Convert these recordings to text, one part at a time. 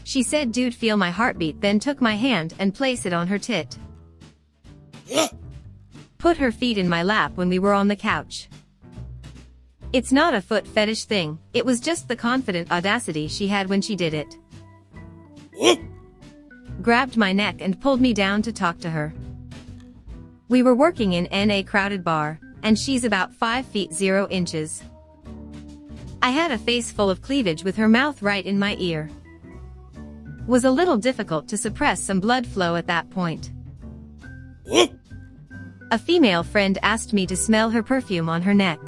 She said dude feel my heartbeat, then took my hand and placed it on her tit. Put her feet in my lap when we were on the couch. It's not a foot fetish thing, it was just the confident audacity she had when she did it. Grabbed my neck and pulled me down to talk to her. We were working in a crowded bar, and she's about 5 feet 0 inches. I had a face full of cleavage with her mouth right in my ear. Was a little difficult to suppress some blood flow at that point. A female friend asked me to smell her perfume on her neck.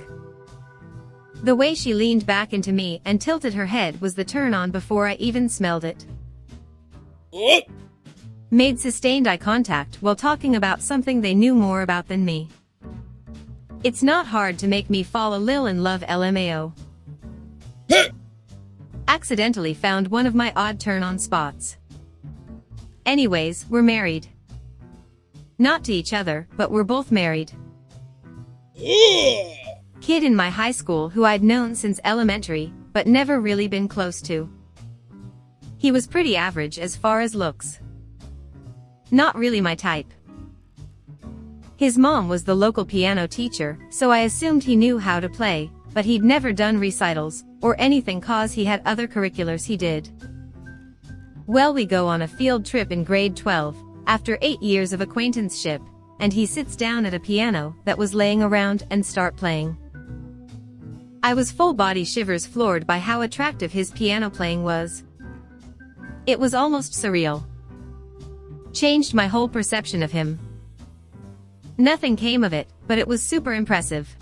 The way she leaned back into me and tilted her head was the turn on before I even smelled it. Made sustained eye contact while talking about something they knew more about than me. It's not hard to make me fall a lil in love, LMAO. Accidentally found one of my odd turn-on spots. Anyways, we're married. Not to each other, but we're both married. Kid in my high school who I'd known since elementary, but never really been close to. He was pretty average as far as looks. Not really my type. His mom was the local piano teacher, so I assumed he knew how to play, but he'd never done recitals, or anything cause he had other curriculars he did. Well, we go on a field trip in grade 12, after 8 years of acquaintanceship, and he sits down at a piano that was laying around and start playing. I was full body shivers floored by how attractive his piano playing was. It was almost surreal. Changed my whole perception of him. Nothing came of it, but it was super impressive.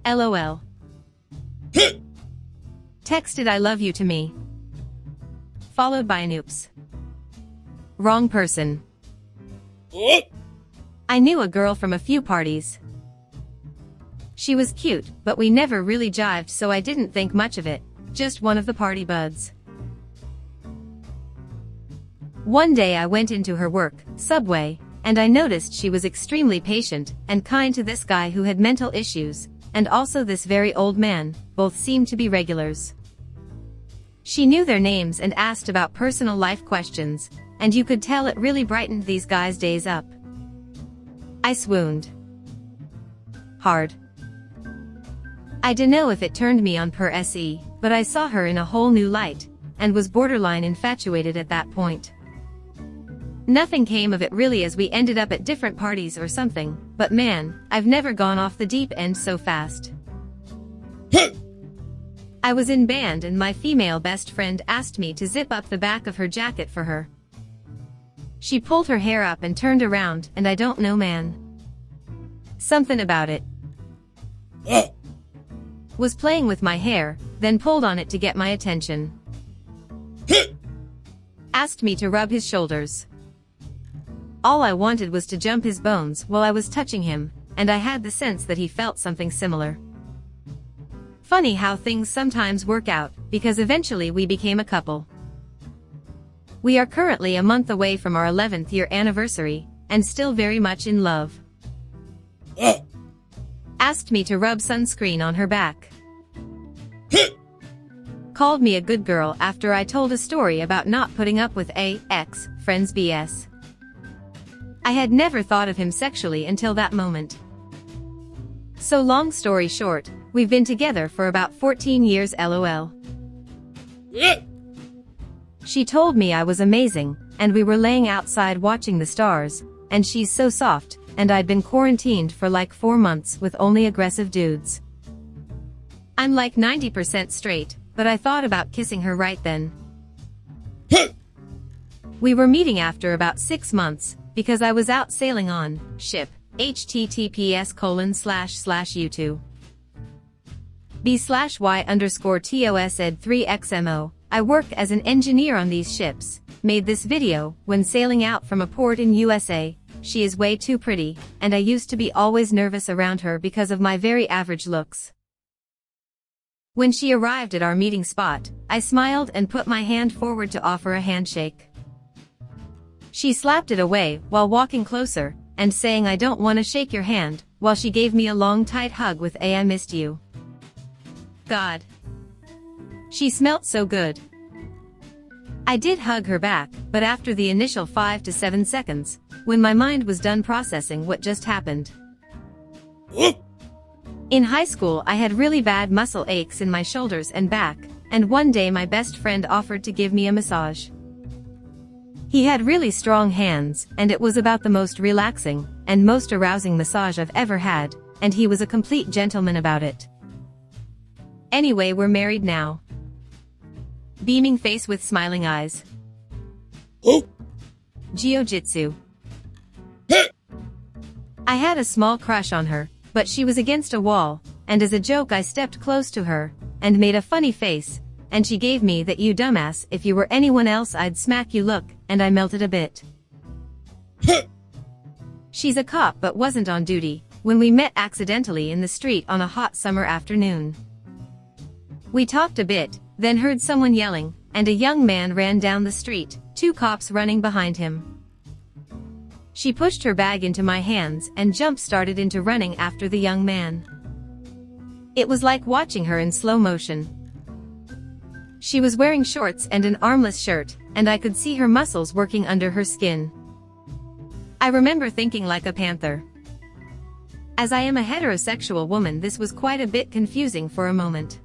LOL. Texted I love you to me. Followed by an oops. Wrong person. I knew a girl from a few parties. She was cute, but we never really jived, so I didn't think much of it, just one of the party buds. One day I went into her work, Subway, and I noticed she was extremely patient and kind to this guy who had mental issues, and also this very old man, both seemed to be regulars. She knew their names and asked about personal life questions, and you could tell it really brightened these guys' days up. I swooned. Hard. I dunno if it turned me on per se, but I saw her in a whole new light, and was borderline infatuated at that point. Nothing came of it really, as we ended up at different parties or something, but man, I've never gone off the deep end so fast. I was in band and my female best friend asked me to zip up the back of her jacket for her. She pulled her hair up and turned around, and I don't know, man. Something about it. Was playing with my hair, then pulled on it to get my attention. Asked me to rub his shoulders. All I wanted was to jump his bones while I was touching him, and I had the sense that he felt something similar. Funny how things sometimes work out, because eventually we became a couple. We are currently a month away from our 11th year anniversary, and still very much in love. Asked me to rub sunscreen on her back. Called me a good girl after I told a story about not putting up with ex-friend's BS. I had never thought of him sexually until that moment. So long story short, we've been together for about 14 years, LOL. She told me I was amazing, and we were laying outside watching the stars, and she's so soft, and I'd been quarantined for like 4 months with only aggressive dudes. I'm like 90% straight, but I thought about kissing her right then. We were meeting after about 6 months, because I was out sailing on ship, https://u2b/y_tosed3xmo. I work as an engineer on these ships, made this video when sailing out from a port in USA. She is way too pretty, and I used to be always nervous around her because of my very average looks. When she arrived at our meeting spot, I smiled and put my hand forward to offer a handshake. She slapped it away while walking closer, and saying I don't want to shake your hand, while she gave me a long tight hug with a I missed you. God. She smelt so good. I did hug her back, but after the initial 5 to 7 seconds, when my mind was done processing what just happened. In high school I had really bad muscle aches in my shoulders and back, and one day my best friend offered to give me a massage. He had really strong hands, and it was about the most relaxing and most arousing massage I've ever had, and he was a complete gentleman about it. Anyway, we're married now. Beaming face with smiling eyes. Jiu-jitsu. I had a small crush on her, but she was against a wall, and as a joke I stepped close to her, and made a funny face, and she gave me that "you dumbass, if you were anyone else I'd smack you" look, and I melted a bit. She's a cop but wasn't on duty, when we met accidentally in the street on a hot summer afternoon. We talked a bit, then heard someone yelling, and a young man ran down the street, 2 cops running behind him. She pushed her bag into my hands and jump-started into running after the young man. It was like watching her in slow motion. She was wearing shorts and an armless shirt, and I could see her muscles working under her skin. I remember thinking like a panther. As I am a heterosexual woman, this was quite a bit confusing for a moment.